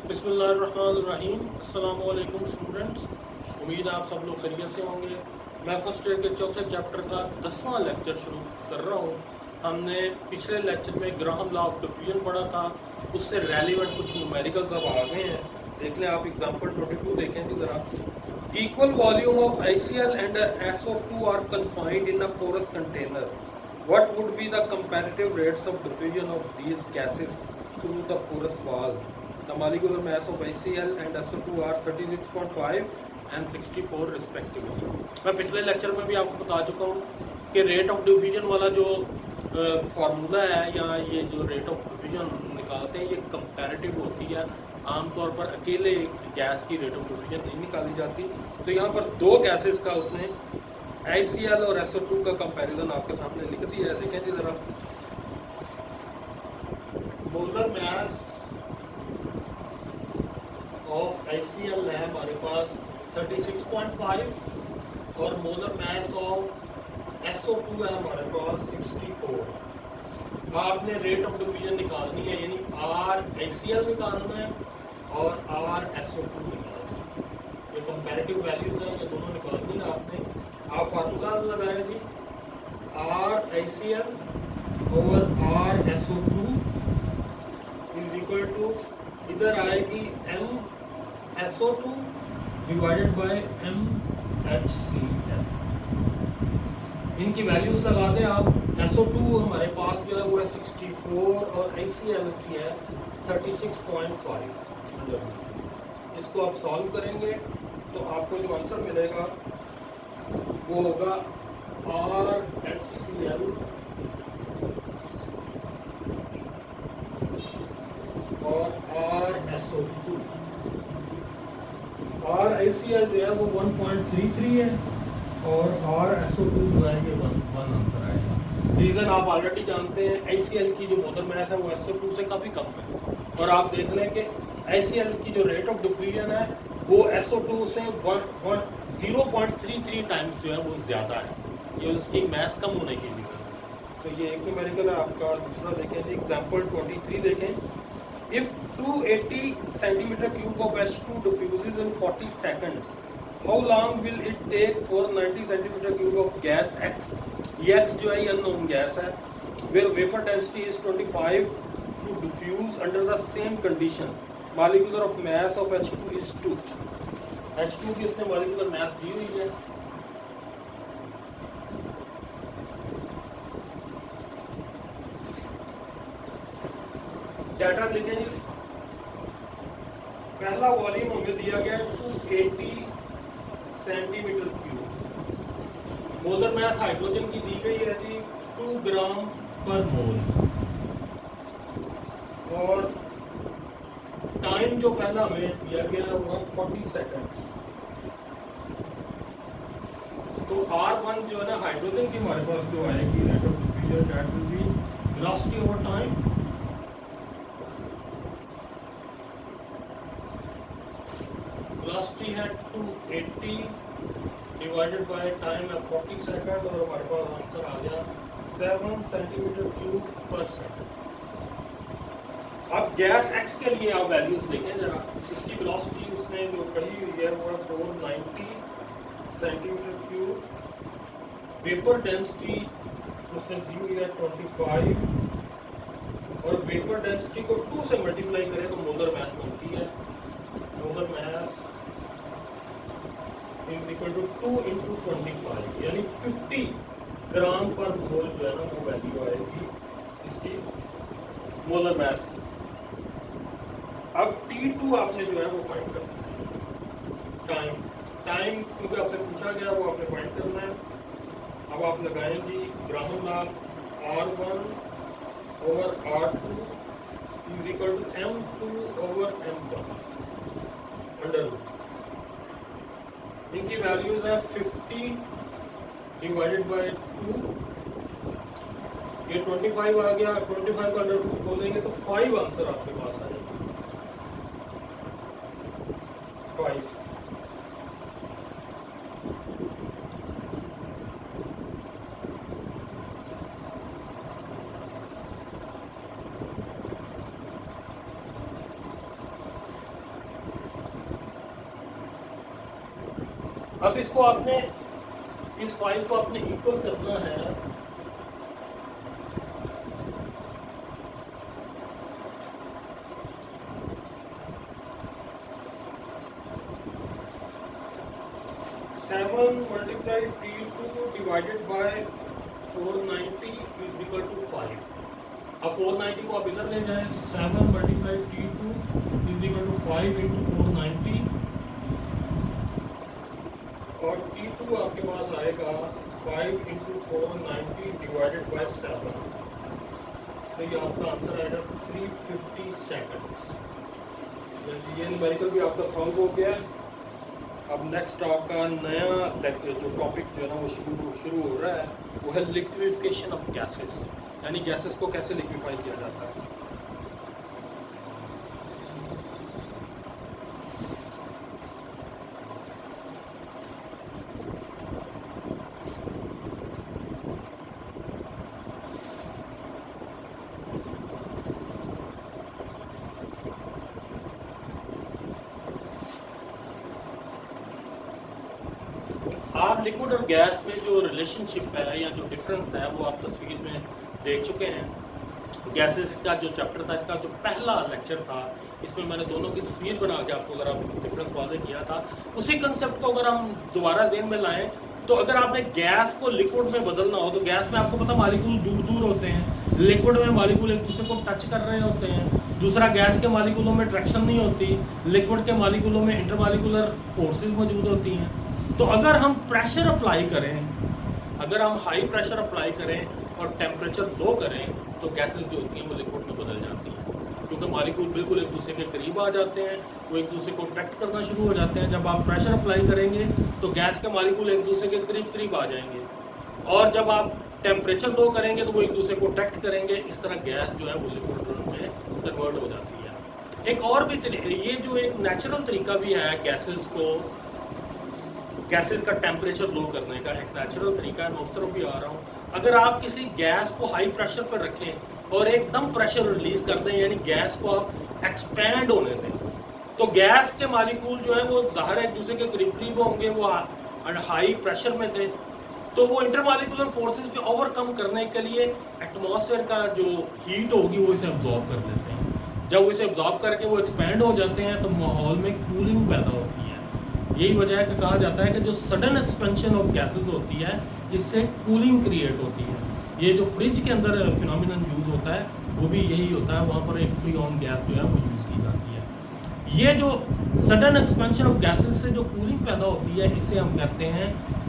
बिस्मिल्लाहिर्रहमानिर्रहीम। अस्सलामु अलैकुम स्टूडेंट्स, उम्मीद है आप सब लोग खैरियत से होंगे। मैं फर्स्ट ईयर के चौथे चैप्टर का 10वां लेक्चर शुरू कर रहा हूँ। हमने पिछले लेक्चर में ग्राहम लॉ ऑफ डिफ्यूजन पढ़ा था, उससे रेलिवेंट कुछ न्यूमेरिकल्स अब आ गए हैं। देख लें आप एग्जांपल 22 देखें जी ज़रा। Equal volume of ICl and SO2 are confined in a porous container. What would be the comparative rates of diffusion of these gases through the porous wall? The molecular mass of ICl and SO2 are 36.5 and 64 respectively. मैं पिछले lecture में भी आपको बता चुका हूँ कि rate of diffusion वाला जो फार्मूला है या ये जो रेट ऑफ डिफ्यूजन निकालते हैं ये कंपैरेटिव होती है। आमतौर पर अकेले गैस की रेट ऑफ डिफ्यूजन नहीं निकाली जाती। तो यहाँ पर दो गैसेस का उसने ICl और SO2 का कंपैरिजन आपके सामने लिख दिया है। देखें जी जरा, मोलर मास ऑफ ICl है हमारे पास 36.5 और मोलर मास ऑफ SO2 है हमारे पास 64। आपने रेट ऑफ डिफ्यूजन निकालनी है, यानी R ICl निकालना है और R SO2 निकालना है। ये कंपैरेटिव वैल्यूज हैं, ये दोनों निकालनी है आपने। आप फार्मूला लगाएंगे R ICl over R SO2 is equal to, इधर आएगी M SO2 divided by M HCl। इनकी वैल्यूज लगा दें आप। SO2 हमारे पास जो है वो है 64 और ICl की है 36.5। इसको आप सॉल्व करेंगे तो आपको जो आंसर मिलेगा वो होगा R HCl और R SO2। R ICl जो है वो 1.33 है और R SO2 जो है ये 1 आंसर आएगा। रीज़न आप ऑलरेडी जानते हैं, ICl की जो मोलर मास है वो SO2 से काफ़ी कम है। और आप देख लें कि ICl की जो रेट ऑफ डिफ्यूजन है वो SO2 से 0.33 टाइम्स जो है वो ज़्यादा है। ये उसकी मास कम होने की वजह है। तो ये एक न्यूमेरिकल है आपका। दूसरा देखें जी, एग्जांपल 23 देखें। If 280 centimeter cube of H2 diffuses in 40 seconds, how long will it take for 90 centimeter cube of gas X? ये X जो है ये unknown gas है, where vapor density is 25 to diffuse under the same condition. Molecular of mass of H2 is 2. H2 की इसने molecular mass दी हुई है। Data लिखें जी। पहला वॉल्यूम हमें दिया गया 280 centimetre cube. Molar mass hydrogen की दी गई है जी 2 ग्राम पर मोल। और टाइम जो पहला हमें दिया गया है वो 40 सेकंड। तो R1 जो है ना हाइड्रोजन की हमारे पास जो आएगी rate of diffusion, that will be velocity over time. Velocity है 280 डिवाइडेड बाय टाइम है 40 सेकंड और हमारे पास आंसर आ गया 7 सेंटीमीटर क्यूब पर सेकंड। अब गैस X के लिए आप वैल्यूज लिखें जरा। इसकी वेलोसिटी उसने जो कही हुई है वो है 490 सेंटीमीटर क्यूब। वेपर डेंसिटी उसने दी हुई है 25 और वेपर डेंसिटी को 2 से मल्टीप्लाई करें तो मोलर मास बनती है। Molar mass is equal to 2 into 25 यानी 50 ग्राम पर मोल जो है ना वो वैल्यू आएगी इसकी मोलर मास की। अब T2 आपने जो है वो फाइंड करना है। टाइम क्योंकि आपसे पूछा गया वो आपने फाइंड करना है। अब आप लगाएंगे Graham law R1 over R2 is equal to M2 over M1 under root. इनकी वैल्यूज है 50 डिवाइडेड बाय 2, ये 25 आ गया। 25 का अंडर रूट खोलेंगे तो 5 आंसर आपके पास आ जाएगा। 5। अब इसको आपने, इस फाइल को आपने इक्वल करना है seven multiply T2 divided by 490 is equal to 5। अब 490 को आप इधर ले जाएं, 7 multiply T2 is equal to 5 into 490 और T2 आपके पास आएगा 5 इंटू 490 डिवाइडेड बाय 7, तो ये आपका आंसर आएगा 350 सेकेंड्स। ये न्यूमेरिकल भी आपका सॉल्व हो गया। अब नेक्स्ट आपका नया लेक्चर जो टॉपिक जो है ना वो शुरू हो रहा है, वो है लिक्विफिकेशन ऑफ गैसेस, यानी गैसेस को कैसे लिक्विफाई किया जाता है। आप लिक्विड और गैस में जो रिलेशनशिप है या जो डिफरेंस है वो आप तस्वीर में देख चुके हैं। गैसेस का जो चैप्टर था, इसका जो पहला लेक्चर था, इसमें मैंने दोनों की तस्वीर बना के आपको अगर आप डिफरेंस वादे किया था। उसी कंसेप्ट को अगर हम दोबारा ध्यान में लाएं तो अगर आपने गैस को लिक्विड में बदलना हो तो गैस में आपको पता मालिक्यूल दूर दूर होते हैं, लिक्विड में मालिक्यूल एक दूसरे को टच कर रहे होते हैं। दूसरा, गैस के मालिक्यूलों में ट्रैक्शन नहीं होती, लिक्विड के मालिक्यूलों में इंटरमालिक्यूलर फोर्सेस मौजूद होती हैं। तो अगर हम प्रेशर अप्लाई करें, अगर हम हाई प्रेशर अप्लाई करें और टेम्परेचर लो करें तो गैसेस जो होती हैं वो लिक्विड में बदल जाती हैं, क्योंकि मालिक्यूल बिल्कुल एक दूसरे के करीब आ जाते हैं, वो एक दूसरे को अट्रैक्ट करना शुरू हो जाते हैं। जब आप प्रेशर अप्लाई करेंगे तो गैस के मालिक्यूल एक दूसरे के करीब करीब आ जाएंगे, और जब आप टेम्परेचर लो करेंगे तो वो एक दूसरे को अट्रैक्ट करेंगे। इस तरह गैस जो है वो लिक्विड में कन्वर्ट हो जाती है। एक और भी ये जो एक नेचुरल तरीका भी है गैसेस का टेम्परेचर लो करने का, एक नेचुरल तरीका है। मैं उस तरफ भी आ रहा हूँ। अगर आप किसी गैस को हाई प्रेशर पर रखें और एकदम प्रेशर रिलीज कर दें, यानी गैस को आप एक्सपैंड होने दें, तो गैस के मालिक्यूल जो है वो ज़ाहिर है एक दूसरे के करीब करीब होंगे, वो हाई प्रेशर में थे, तो वो इंटरमालिक्यूलर फोर्सेस पे ओवरकम करने के लिए एटमॉस्फेयर का जो हीट होगी वो इसे अब्जॉर्ब कर लेते हैं। जब वो इसे अब्जॉर्ब करके वो एक्सपैंड हो जाते हैं तो माहौल में कूलिंग पैदा होती है। यही वजह है कि कहा जाता है कि जो सडन एक्सपेंशन ऑफ गैसेस होती है इससे कूलिंग क्रिएट होती है। ये जो फ्रिज के अंदर फिनोमिनन यूज होता है वो भी यही होता है, वहाँ पर एक फ्री ऑन गैस जो है वो यूज़ की जाती है। ये जो सडन एक्सपेंशन ऑफ गैसेस से जो कूलिंग पैदा होती है इसे हम कहते हैं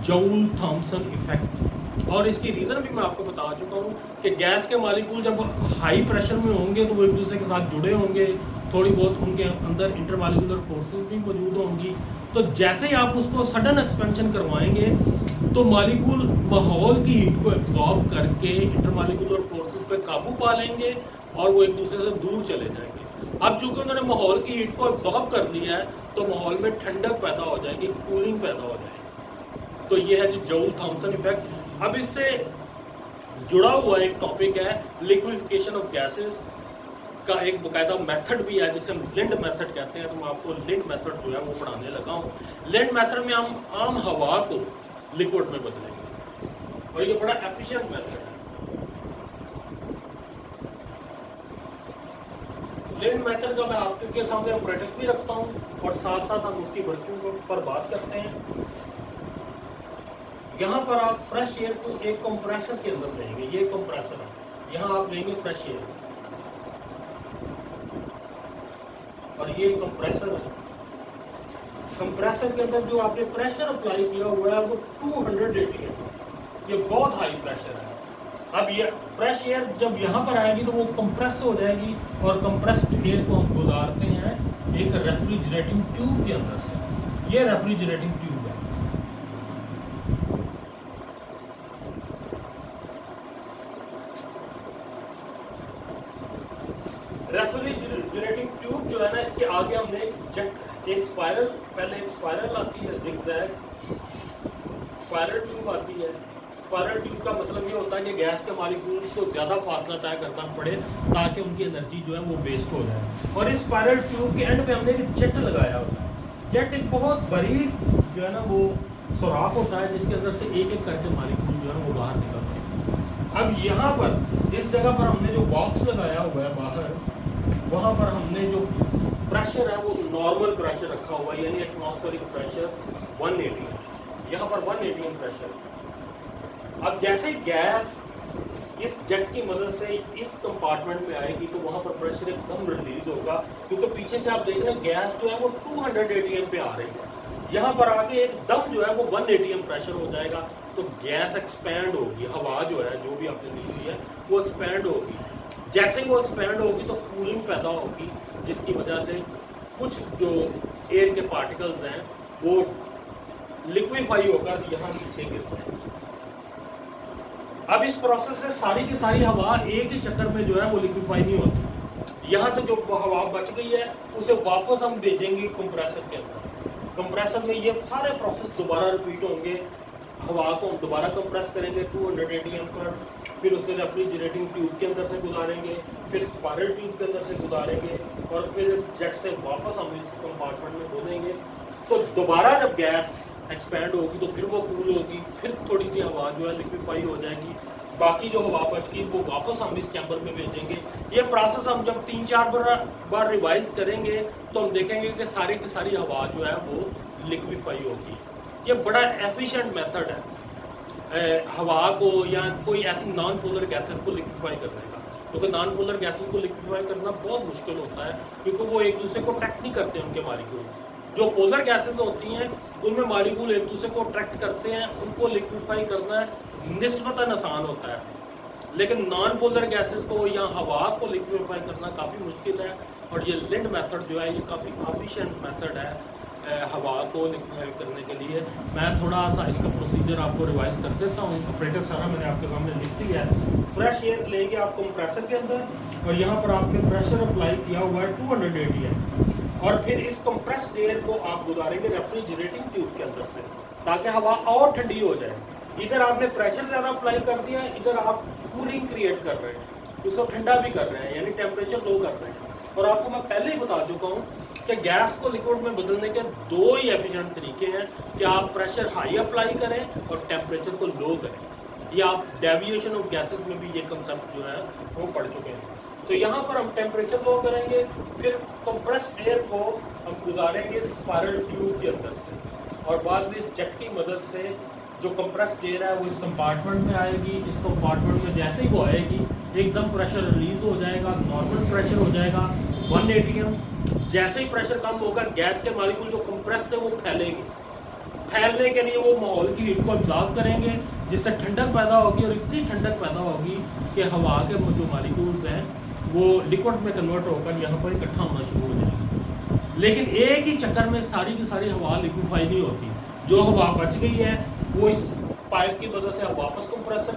जूल थॉम्सन इफेक्ट। और इसकी रीज़न भी मैं आपको बता चुका हूँ कि गैस के मालिक्यूल जब हाई प्रेशर में होंगे तो वो एक दूसरे के साथ जुड़े होंगे, थोड़ी बहुत उनके अंदर इंटरमालिक्यूलर फोर्सेस भी मौजूद होंगी। तो जैसे ही आप उसको सडन एक्सपेंशन करवाएंगे तो मालिक्यूल माहौल की हीट को एब्जॉर्ब करके इंटरमालिक्यूलर फोर्सेस पे काबू पा लेंगे और वो एक दूसरे से दूर चले जाएंगे। अब चूंकि उन्होंने माहौल की हीट को एब्जॉर्ब कर लिया है तो माहौल में ठंडक पैदा हो जाएगी, कूलिंग पैदा हो जाएगी। तो ये है जो जूल थॉम्सन इफेक्ट। अब इससे जुड़ा हुआ एक टॉपिक है लिक्विफिकेशन ऑफ गैसेस का एक बाकायदा मेथड भी है जिसे हम लिंड मेथड कहते हैं। तो मैं आपको लिंड मेथड जो है वो पढ़ाने लगा हूँ। लिंड मेथड में हम आम हवा को लिक्विड में बदलेंगे और ये बड़ा एफिशिएंट मेथड है। लिंड मेथड का मैं आपके सामने ऑपरेटर्स भी रखता हूँ और साथ साथ हम उसकी वर्किंग पर बात करते हैं। यहाँ पर आप फ्रेश एयर को एक कंप्रेसर के अंदर लेंगे, ये कंप्रेसर है, यहाँ आप लेंगे फ्रेश एयर और ये कंप्रेसर है। कंप्रेसर के अंदर जो आपने प्रेशर अप्लाई किया हुआ है वो 280 है, ये बहुत हाई प्रेशर है। अब ये फ्रेश एयर जब यहाँ पर आएगी तो वो कंप्रेस हो जाएगी और कंप्रेस्ड एयर को हम गुजारते हैं एक रेफ्रिजरेटिंग ट्यूब के अंदर से। ये रेफ्रिजरेटिंग ट्यूब है। रेफ्रिजरेटिंग ट्यूब जो है ना, इसके आगे हमने एक जेट, एक स्पाइरल, पहले एक स्पाइरल आती है, जिगजैग स्पाइरल ट्यूब आती है। स्पाइरल ट्यूब का मतलब ये होता है कि गैस के मालिक्यूल को ज़्यादा फासला तय करना पड़े ताकि उनकी एनर्जी जो है वो वेस्ट हो जाए। और इस स्पाइरल ट्यूब के एंड पे हमने एक जेट लगाया होता है। जेट एक बहुत बड़ी जो है ना वो सुराख होता है जिसके अंदर से एक एक करके मॉलिक्यूल जो है वो बाहर निकलते हैं। अब यहाँ पर इस जगह पर हमने जो बॉक्स लगाया हुआ है बाहर, वहाँ पर हमने जो प्रेशर है वो नॉर्मल प्रेशर रखा हुआ है, यानी एटमॉस्फेरिक प्रेशर 180 है। यहाँ पर 180 प्रेशर। अब जैसे गैस इस जेट की मदद से इस कंपार्टमेंट में आएगी तो वहाँ पर प्रेशर एकदम रिलीज होगा, क्योंकि पीछे से आप देख रहे हैं गैस जो है वो 200 atm पे आ रही है। यहाँ पर आके एकदम जो है वो 1 atm प्रेशर हो जाएगा, तो गैस एक्सपैंड होगी, हवा जो है जो भी आपने ली हुई है वो एक्सपैंड होगी। जैसे ही वो एक्सपैंड होगी तो कूलिंग पैदा होगी, जिसकी वजह से कुछ जो एयर के पार्टिकल्स हैं वो लिक्विफाई होकर यहाँ नीचे गिरते हैं। अब इस प्रोसेस से सारी की सारी हवा एक ही चक्कर में जो है वो लिक्विफाई नहीं होती। यहाँ से जो हवा बच गई है उसे वापस हम भेजेंगे कंप्रेसर के अंदर। कंप्रेसर में ये सारे प्रोसेस दोबारा रिपीट होंगे। हवा को हम दोबारा कंप्रेस करेंगे 200 atm पर, फिर उसे रेफ्रिजरेटिंग ट्यूब के अंदर से गुजारेंगे, फिर स्पायरल ट्यूब के अंदर से गुजारेंगे, और फिर इस जेट से वापस हम इस कंपार्टमेंट में खोलेंगे। तो दोबारा जब गैस एक्सपैंड होगी तो फिर वो कूल होगी, फिर थोड़ी सी हवा जो है लिक्विफाई हो जाएगी, बाकी जो हवा बच गई वो वापस हम इस चैम्बर में भेजेंगे। ये प्रोसेस हम जब 3-4 बार रिवाइज करेंगे तो हम देखेंगे कि सारी की सारी हवा जो है वो लिक्विफाई होगी। ये बड़ा एफिशिएंट मेथड है हवा को या कोई ऐसी नॉन पोलर गैसेस को लिक्विफाई करने का, क्योंकि नॉन पोलर गैसेस को लिक्विफाई करना बहुत मुश्किल होता है, क्योंकि वो एक दूसरे को अट्रैक्ट नहीं करते उनके मॉलिक्यूल। जो पोलर गैसेस होती हैं उनमें मॉलिक्यूल एक दूसरे को अट्रैक्ट करते हैं, उनको लिक्विफाई करना निस्बतन आसान होता है, लेकिन नॉन पोलर गैसेस को या हवा को लिक्विफाई करना काफ़ी मुश्किल है। और ये लिंड मेथड जो है ये काफ़ी एफिशिएंट मेथड है हवा को लिक्विफाई करने के लिए। मैं थोड़ा सा इसका प्रोसीजर आपको रिवाइज कर देता हूँ। ऑपरेटर सारा मैंने आपके सामने लिख दिया है। फ्रेश एयर लेंगे आप कंप्रेसर के अंदर, और यहाँ पर आपने प्रेशर अप्लाई किया हुआ है 200 atm, और फिर इस कंप्रेस्ड एयर को आप गुजारेंगे रेफ्रिजरेटिंग ट्यूब के अंदर से, ताकि हवा और ठंडी हो जाए। इधर आपने प्रेशर ज़्यादा अप्लाई कर दिया है, इधर आप कूलिंग क्रिएट कर रहे हैं, उसको ठंडा भी कर रहे हैं, यानी टेम्परेचर लो कर रहे हैं। और आपको मैं पहले ही बता चुका हूँ कि गैस को लिक्विड में बदलने के 2 ही एफिशिएंट तरीके हैं कि आप प्रेशर हाई अप्लाई करें और टेम्परेचर को लो करें। ये आप डेविएशन ऑफ गैसेस में भी ये कंसेप्ट जो है वो पढ़ चुके हैं। तो यहाँ पर हम टेम्परेचर लो करेंगे, फिर कंप्रेस्ड एयर को हम गुजारेंगे स्पायरल ट्यूब के अंदर से, और बाद में इस जेट की मदद से जो कंप्रेस्ड एयर है वो इस कंपार्टमेंट में आएगी। इस कंपार्टमेंट में जैसे ही वो आएगी एकदम प्रेशर रिलीज हो जाएगा, नॉर्मल प्रेशर हो जाएगा 1 atm। जैसे ही प्रेशर कम होगा गैस के मॉलिक्यूल जो कंप्रेस्ड है वो फैलेंगे। फैलने के लिए वो माहौल की हीट को अब्जॉर्ब करेंगे, जिससे ठंडक पैदा होगी, और इतनी ठंडक पैदा होगी कि हवा के जो मॉलिक्यूल्स हैं वो लिक्विड में कन्वर्ट होकर यहाँ पर इकट्ठा होना शुरू हो जाएगी। लेकिन एक ही चक्कर में सारी की सारी हवा लिक्विफाई नहीं होती। जो हवा बच गई है वो इस पाइप की वजह से आप वापस कंप्रेसर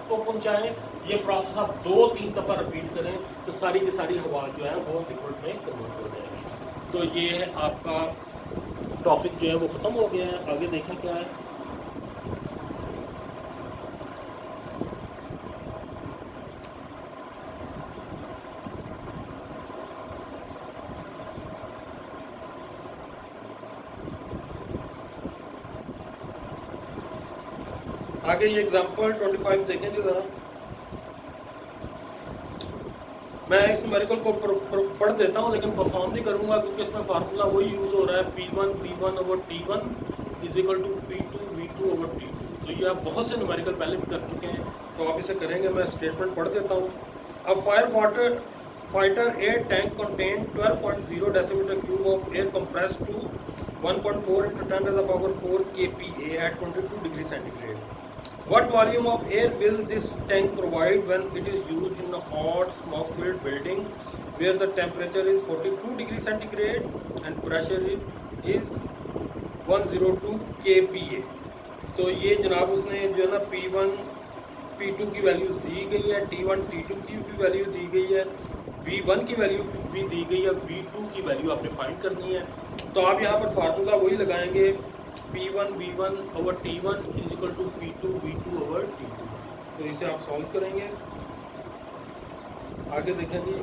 को पहुँचाएँ। ये प्रोसेस आप 2-3 दफ़ा रिपीट करें तो सारी की सारी हवा जो है वो लिक्विड में कन्वर्ट हो जाएगी। तो ये है आपका टॉपिक जो है वो ख़त्म हो गया है। आगे देखें क्या है। आगे ये एग्जांपल 25 देखेंगे ज़रा। मैं इस न्यूमेरिकल को पढ़ देता हूँ, लेकिन परफॉर्म नहीं करूँगा, क्योंकि इसमें फार्मूला वही यूज़ हो रहा है P1 V1/T1 = P2 V2/T2। तो ये आप बहुत से न्यूमेरिकल पहले भी कर चुके हैं, तो आप इसे करेंगे। मैं स्टेटमेंट पढ़ देता हूँ। अब fighter air tank contain 12.0 dm³ of air compressed to 1.4 × 10⁴ kPa at 22 degrees centigrade. What volume of air will this tank provide when it is used in a hot smoke-filled building where the temperature is 42 degrees centigrade and pressure is 102 kPa? तो ये जनाब उसने जो है ना P1 P2 की values दी गई है, T1 T2 की भी वैल्यू दी गई है, V1 की वैल्यू भी दी गई है, V2 की वैल्यू आपने फाइंड करनी है। तो आप यहाँ पर फार्मूला वही लगाएंगे P1 V1/T1 = P2 V2/T2। तो इसे आप सॉल्व करेंगे। आगे देखेंगे।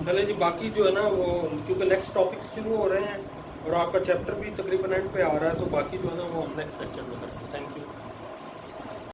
चले जी, बाकी जो है ना वो क्योंकि नेक्स्ट टॉपिक शुरू हो रहे हैं और आपका चैप्टर भी तकरीबन एंड पे आ रहा है, तो बाकी जो है ना वो नेक्स्ट लेक्चर में करते हैं। Thank you.